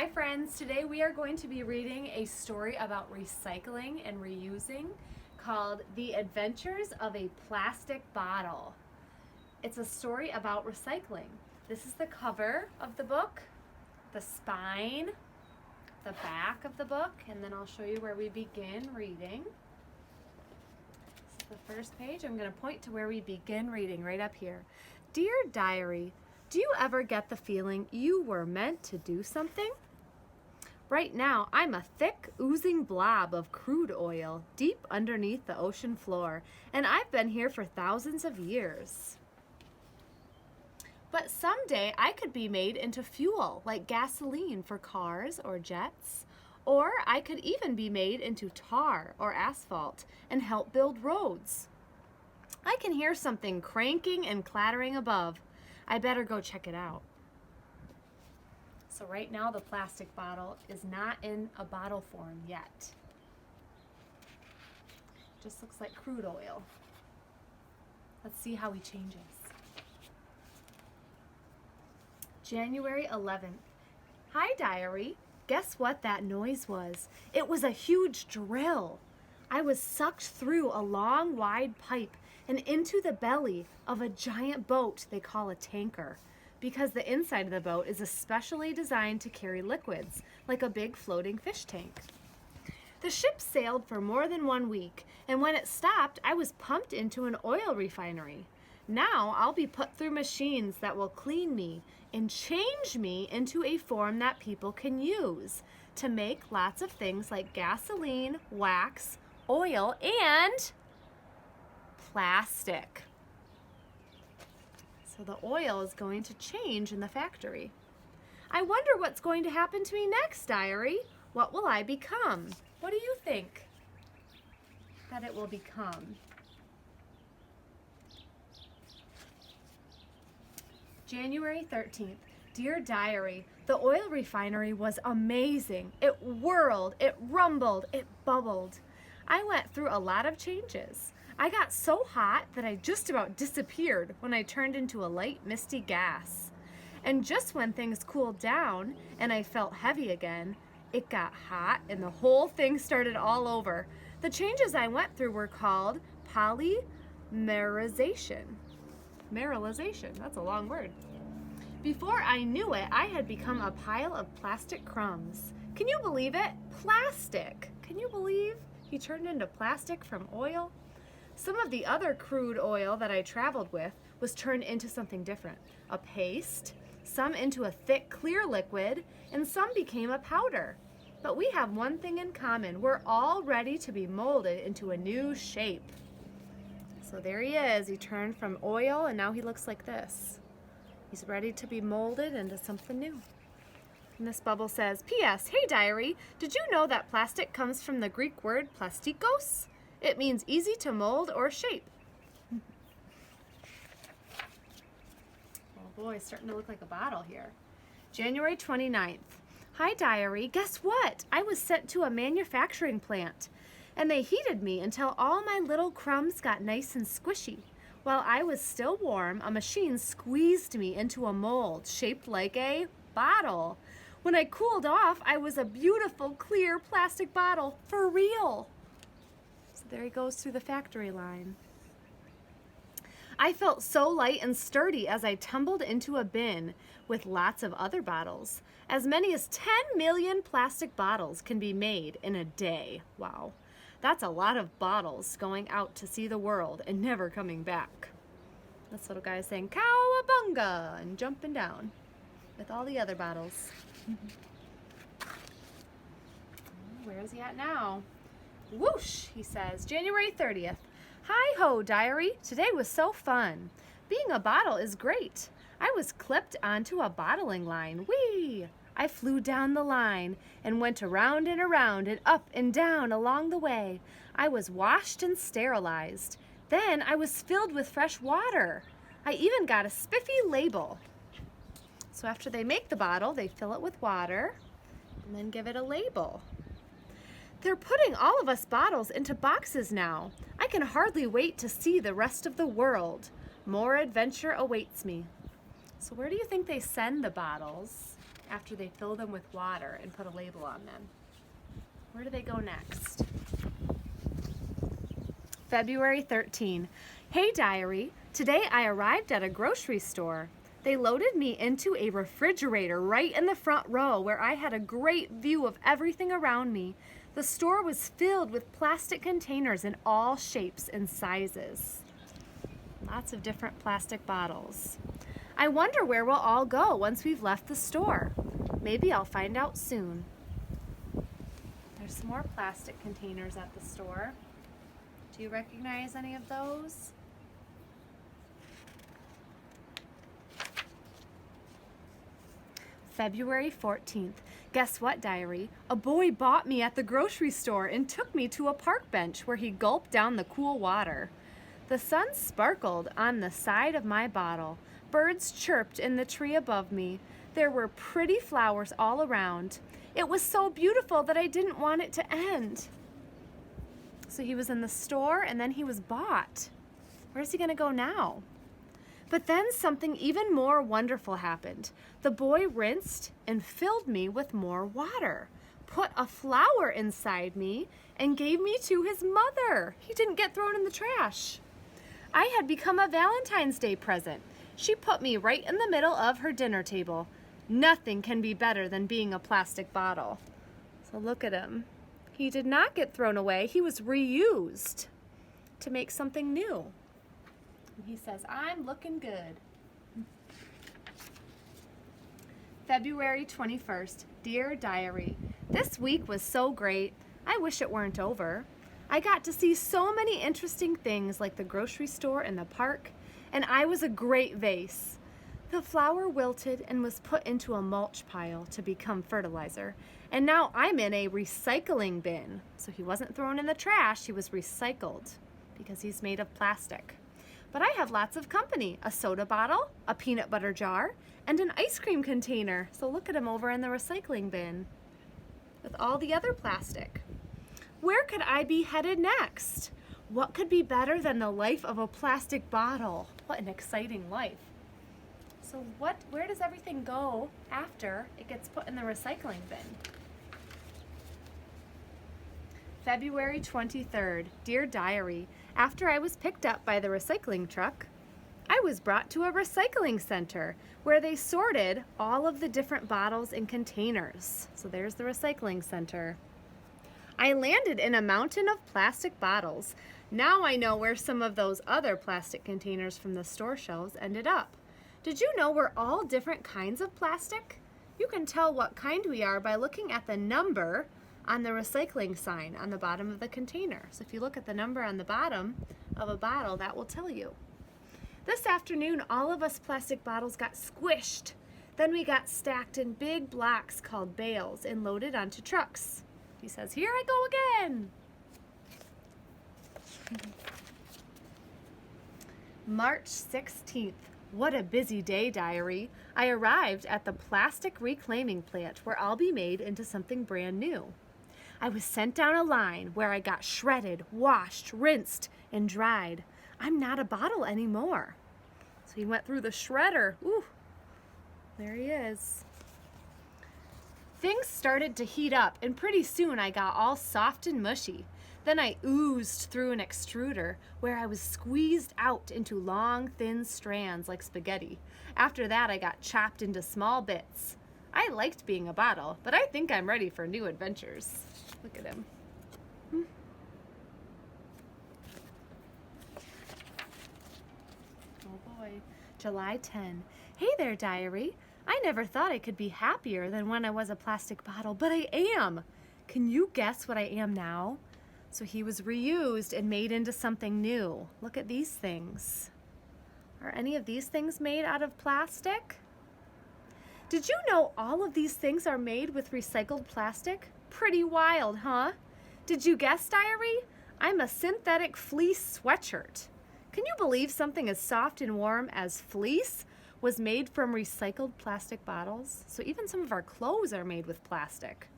Hi friends, today we are going to be reading a story about recycling and reusing called The Adventures of a Plastic Bottle. It's a story about recycling. This is the cover of the book, the spine, the back of the book, and then I'll show you where we begin reading. This is the first page. I'm going to point to where we begin reading right up here. Dear Diary, do you ever get the feeling you were meant to do something? Right now, I'm a thick, oozing blob of crude oil deep underneath the ocean floor, and I've been here for thousands of years. But someday I could be made into fuel, like gasoline for cars or jets, or I could even be made into tar or asphalt and help build roads. I can hear something cranking and clattering above. I better go check it out. So right now the plastic bottle is not in a bottle form yet. Just looks like crude oil. Let's see how he changes. January 11th. Hi, Diary. Guess what that noise was? It was a huge drill. I was sucked through a long, wide pipe and into the belly of a giant boat they call a tanker, because the inside of the boat is especially designed to carry liquids, like a big floating fish tank. The ship sailed for more than 1 week, and when it stopped, I was pumped into an oil refinery. Now I'll be put through machines that will clean me and change me into a form that people can use to make lots of things like gasoline, wax, oil, and plastic. So the oil is going to change in the factory. I wonder what's going to happen to me next, Diary. What will I become? What do you think that it will become? January 13th. Dear Diary, the oil refinery was amazing. It whirled, it rumbled, it bubbled. I went through a lot of changes. I got so hot that I just about disappeared when I turned into a light, misty gas. And just when things cooled down and I felt heavy again, it got hot and the whole thing started all over. The changes I went through were called polymerization. Merilization, that's a long word. Before I knew it, I had become a pile of plastic crumbs. Can you believe it? Plastic. Can you believe he turned into plastic from oil? Some of the other crude oil that I traveled with was turned into something different. A paste, some into a thick, clear liquid, and some became a powder. But we have one thing in common. We're all ready to be molded into a new shape. So there he is. He turned from oil and now he looks like this. He's ready to be molded into something new. And this bubble says, P.S. Hey Diary, did you know that plastic comes from the Greek word plastikos? It means easy to mold or shape. Oh boy, it's starting to look like a bottle here. January 29th. Hi Diary, guess what? I was sent to a manufacturing plant, and they heated me until all my little crumbs got nice and squishy. While I was still warm, a machine squeezed me into a mold shaped like a bottle. When I cooled off, I was a beautiful, clear plastic bottle for real. So there he goes through the factory line. I felt so light and sturdy as I tumbled into a bin with lots of other bottles. As many as 10 million plastic bottles can be made in a day. Wow. That's a lot of bottles going out to see the world and never coming back. This little guy is saying cowabunga and jumping down with all the other bottles. Where is he at now? Whoosh, he says. January 30th. Hi-ho, Diary. Today was so fun. Being a bottle is great. I was clipped onto a bottling line. Whee! I flew down the line and went around and up and down along the way. I was washed and sterilized. Then I was filled with fresh water. I even got a spiffy label. So after they make the bottle, they fill it with water and then give it a label. They're putting all of us bottles into boxes now. I can hardly wait to see the rest of the world. More adventure awaits me. So where do you think they send the bottles after they fill them with water and put a label on them. Where do they go next? February 13. Hey diary, today I arrived at a grocery store. They loaded me into a refrigerator right in the front row where I had a great view of everything around me. The store was filled with plastic containers in all shapes and sizes. Lots of different plastic bottles. I wonder where we'll all go once we've left the store. Maybe I'll find out soon. There's some more plastic containers at the store. Do you recognize any of those? February 14th. Guess what, diary? A boy bought me at the grocery store and took me to a park bench where he gulped down the cool water. The sun sparkled on the side of my bottle. Birds chirped in the tree above me. There were pretty flowers all around. It was so beautiful that I didn't want it to end. So he was in the store and then he was bought. Where's he gonna go now? But then something even more wonderful happened. The boy rinsed and filled me with more water, put a flower inside me, and gave me to his mother. He didn't get thrown in the trash. I had become a Valentine's Day present. She put me right in the middle of her dinner table. Nothing can be better than being a plastic bottle. So look at him. He did not get thrown away. He was reused to make something new. And he says, I'm looking good. February 21st. Dear Diary, this week was so great. I wish it weren't over. I got to see so many interesting things like the grocery store and the park, and I was a great vase. The flower wilted and was put into a mulch pile to become fertilizer, and now I'm in a recycling bin. So he wasn't thrown in the trash, he was recycled because he's made of plastic. But I have lots of company, a soda bottle, a peanut butter jar, and an ice cream container. So look at him over in the recycling bin with all the other plastic. Where could I be headed next? What could be better than the life of a plastic bottle? What an exciting life. So where does everything go after it gets put in the recycling bin? February 23rd. Dear Diary, after I was picked up by the recycling truck, I was brought to a recycling center where they sorted all of the different bottles and containers. So there's the recycling center. I landed in a mountain of plastic bottles. Now I know where some of those other plastic containers from the store shelves ended up. Did you know we're all different kinds of plastic? You can tell what kind we are by looking at the number on the recycling sign on the bottom of the container. So if you look at the number on the bottom of a bottle, that will tell you. This afternoon, all of us plastic bottles got squished. Then we got stacked in big blocks called bales and loaded onto trucks. He says, here I go again. March 16th. What a busy day, diary. I arrived at the plastic reclaiming plant where I'll be made into something brand new. I was sent down a line where I got shredded, washed, rinsed, and dried. I'm not a bottle anymore. So he went through the shredder. Ooh, there he is. Things started to heat up, and pretty soon I got all soft and mushy. Then I oozed through an extruder where I was squeezed out into long, thin strands like spaghetti. After that, I got chopped into small bits. I liked being a bottle, but I think I'm ready for new adventures. Look at him. Oh boy. July 10. Hey there, diary. I never thought I could be happier than when I was a plastic bottle, but I am. Can you guess what I am now? So he was reused and made into something new. Look at these things. Are any of these things made out of plastic? Did you know all of these things are made with recycled plastic? Pretty wild, huh? Did you guess, diary? I'm a synthetic fleece sweatshirt. Can you believe something as soft and warm as fleece was made from recycled plastic bottles? So even some of our clothes are made with plastic.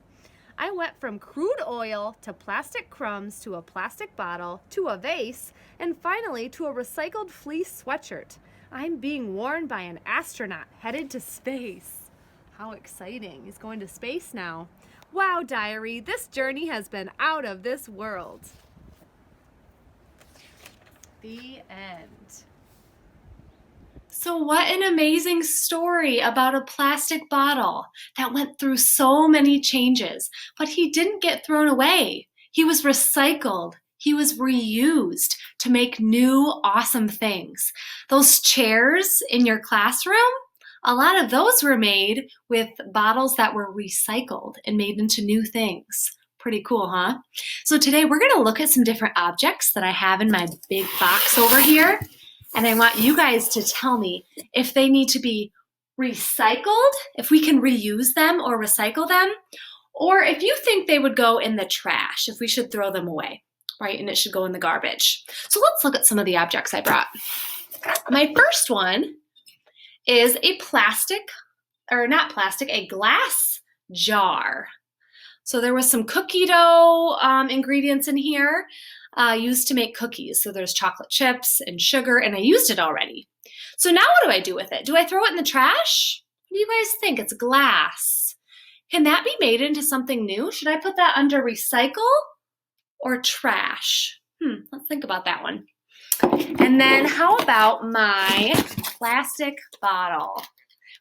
I went from crude oil to plastic crumbs to a plastic bottle to a vase and finally to a recycled fleece sweatshirt. I'm being worn by an astronaut headed to space. How exciting. He's going to space now. Wow, diary, this journey has been out of this world. The end. So what an amazing story about a plastic bottle that went through so many changes, but he didn't get thrown away. He was recycled. He was reused to make new awesome things. Those chairs in your classroom, a lot of those were made with bottles that were recycled and made into new things. Pretty cool, huh? So today we're going to look at some different objects that I have in my big box over here. And I want you guys to tell me if they need to be recycled, if we can reuse them or recycle them, or if you think they would go in the trash, if we should throw them away, right? And it should go in the garbage. So let's look at some of the objects I brought. My first one is a a glass jar. So there was some cookie dough ingredients in here used to make cookies. So there's chocolate chips and sugar, and I used it already. So now what do I do with it? Do I throw it in the trash? What do you guys think? It's glass. Can that be made into something new? Should I put that under recycle or trash? Let's think about that one. And then how about my plastic bottle?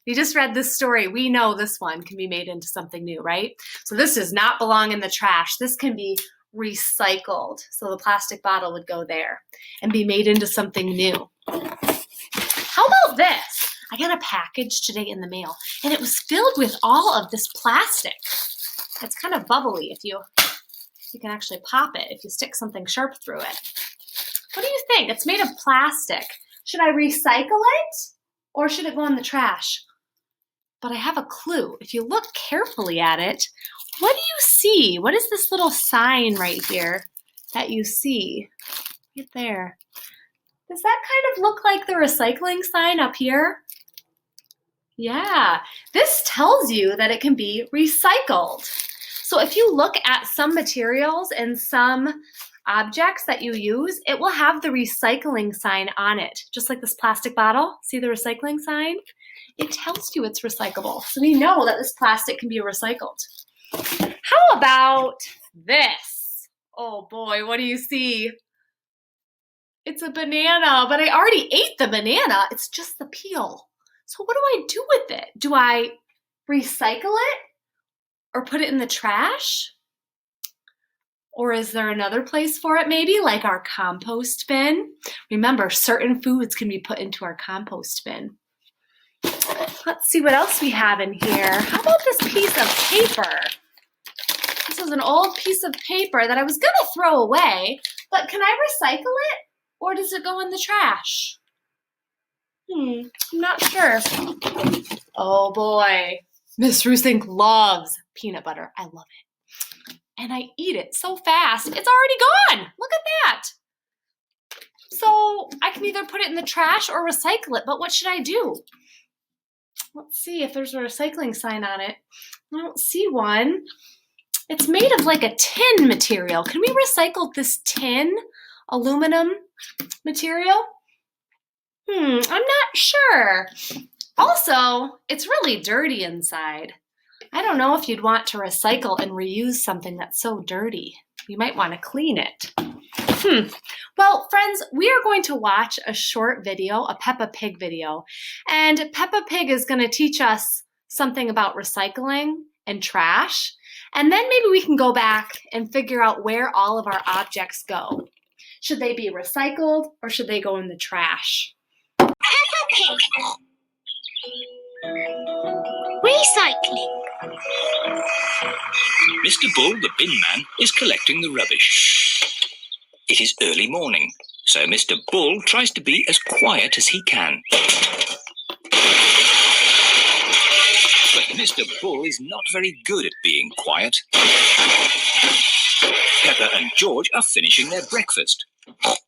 We just read this story. We know this one can be made into something new, right? So this does not belong in the trash. This can be recycled. So the plastic bottle would go there and be made into something new. How about this? I got a package today in the mail, and it was filled with all of this plastic. It's kind of bubbly if you can actually pop it if you stick something sharp through it. What do you think? It's made of plastic. Should I recycle it or should it go in the trash? But I have a clue. If you look carefully at it, what do you see? What is this little sign right here that you see? Right there. Does that kind of look like the recycling sign up here? Yeah, this tells you that it can be recycled. So if you look at some materials and some objects that you use, it will have the recycling sign on it, just like this plastic bottle. See the recycling sign? It tells you it's recyclable. So we know that this plastic can be recycled. How about this? Oh boy, what do you see? It's a banana, but I already ate the banana. It's just the peel. So what do I do with it? Do I recycle it or put it in the trash? Or is there another place for it maybe, like our compost bin? Remember, certain foods can be put into our compost bin. Let's see what else we have in here. How about this piece of paper? This is an old piece of paper that I was gonna throw away, but can I recycle it or does it go in the trash? I'm not sure. Oh boy, Miss Rusink loves peanut butter. I love it. And I eat it so fast, it's already gone. Look at that. So I can either put it in the trash or recycle it, but what should I do? Let's see if there's a recycling sign on it. I don't see one. It's made of like a tin material. Can we recycle this tin aluminum material? I'm not sure. Also, it's really dirty inside. I don't know if you'd want to recycle and reuse something that's so dirty. You might want to clean it. Well, friends, we are going to watch a short video, a Peppa Pig video. And Peppa Pig is going to teach us something about recycling and trash. And then maybe we can go back and figure out where all of our objects go. Should they be recycled or should they go in the trash? Peppa Pig. Recycling. Mr. Bull, the bin man, is collecting the rubbish. It is early morning, so Mr. Bull tries to be as quiet as he can. But Mr. Bull is not very good at being quiet. Peppa and George are finishing their breakfast.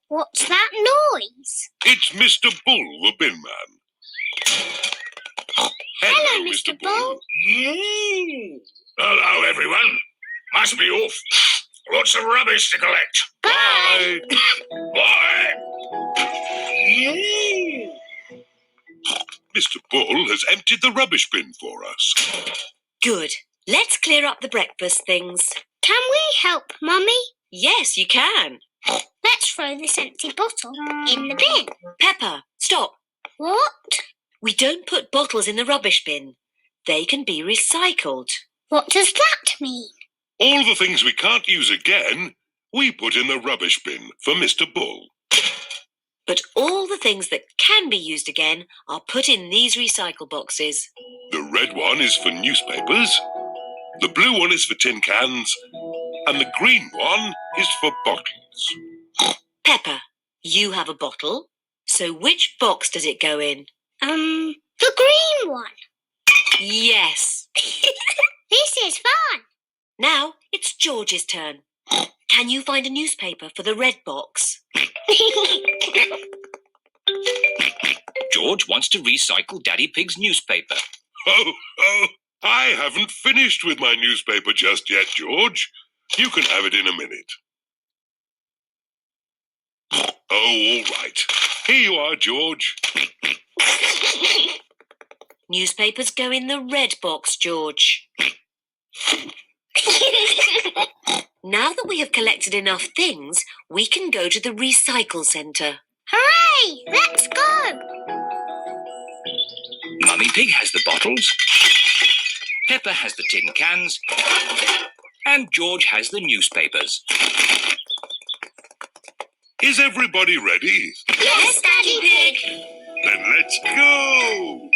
What's that noise? It's Mr. Bull, the bin man. Hello, Mr. Bull. Hello, everyone. Must be off. Lots of rubbish to collect. Bye. Bye. Mr. Bull has emptied the rubbish bin for us. Good. Let's clear up the breakfast things. Can we help, Mummy? Yes, you can. Let's throw this empty bottle in the bin. Peppa, stop. What? We don't put bottles in the rubbish bin. They can be recycled. What does that mean? All the things we can't use again, we put in the rubbish bin for Mr. Bull. But all the things that can be used again are put in these recycle boxes. The red one is for newspapers, the blue one is for tin cans, and the green one is for bottles. Peppa, you have a bottle. So which box does it go in? The green one. Yes. This is fun. Now it's George's turn. Can you find a newspaper for the red box? George wants to recycle Daddy Pig's newspaper. Oh, I haven't finished with my newspaper just yet, George. You can have it in a minute. Oh, all right. Here you are, George. Newspapers go in the red box, George. Now that we have collected enough things, we can go to the recycle centre. Hooray! Let's go. Mummy Pig has the bottles. Peppa has the tin cans. And George has the newspapers. Is everybody ready? Yes, Daddy Pig. Then let's go.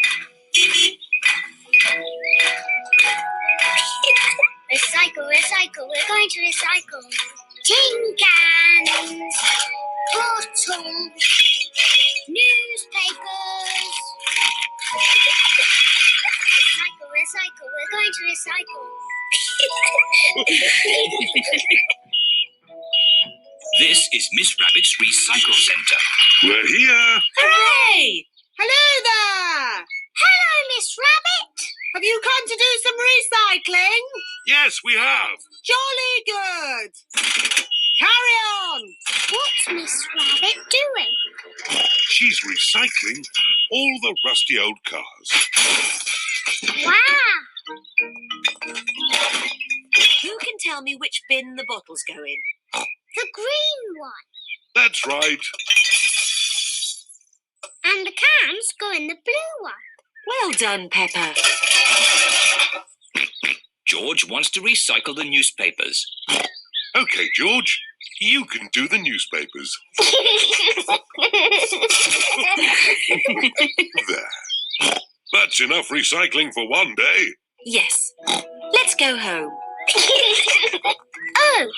Recycle, recycle. We're going to recycle. Tin cans, bottles, newspapers. Recycle, recycle. We're going to recycle. This is Miss Rabbit's recycle centre. We're here. Hooray! Hello there! Hello, Miss Rabbit. Have you come to do some recycling? Yes, we have. Jolly good! Carry on! What's Miss Rabbit doing? She's recycling all the rusty old cars. Wow. Who can tell me which bin the bottles go in? The green one. That's right. And the cans go in the blue one. Well done, Peppa. George wants to recycle the newspapers. Okay, George, you can do the newspapers. There. That's enough recycling for one day. Yes. Let's go home. Oh,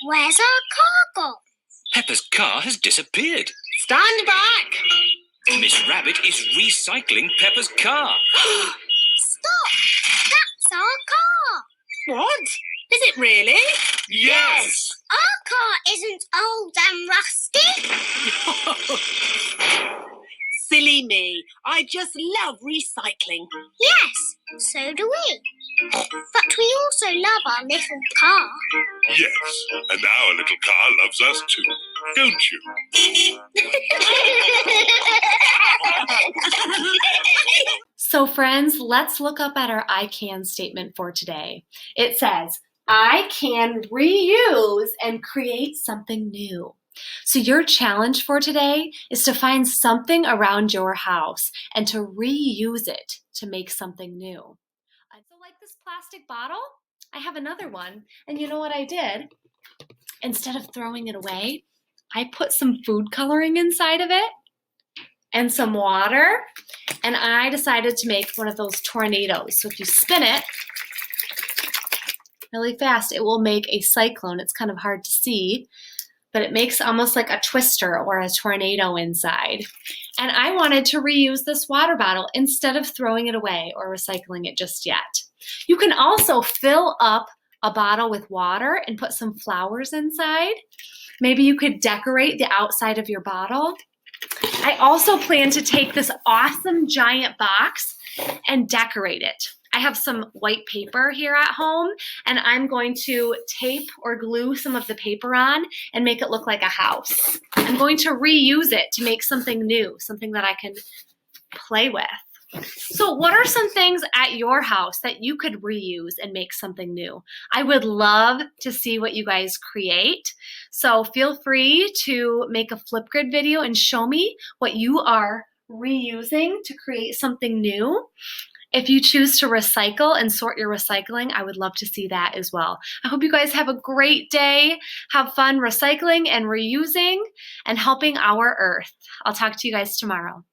where's our car gone? Peppa's car has disappeared. Stand back! Miss Rabbit is recycling Peppa's car. Stop! That's our car. What? Is it really? Yes! Our car isn't old and rusty. Silly me. I just love recycling. Yes, so do we. But we also love our little car. Yes, and our little car loves us too, don't you? So friends, let's look up at our I can statement for today. It says, I can reuse and create something new. So your challenge for today is to find something around your house and to reuse it to make something new. So like this plastic bottle, I have another one. And you know what I did? Instead of throwing it away, I put some food coloring inside of it and some water. And I decided to make one of those tornadoes. So if you spin it really fast, it will make a cyclone. It's kind of hard to see, but it makes almost like a twister or a tornado inside. And I wanted to reuse this water bottle instead of throwing it away or recycling it just yet. You can also fill up a bottle with water and put some flowers inside. Maybe you could decorate the outside of your bottle. I also plan to take this awesome giant box and decorate it. I have some white paper here at home, and I'm going to tape or glue some of the paper on and make it look like a house. I'm going to reuse it to make something new, something that I can play with So what are some things at your house that you could reuse and make something new? I would love to see what you guys create. So feel free to make a Flipgrid video and show me what you are reusing to create something new. If you choose to recycle and sort your recycling, I would love to see that as well. I hope you guys have a great day. Have fun recycling and reusing and helping our earth. I'll talk to you guys tomorrow.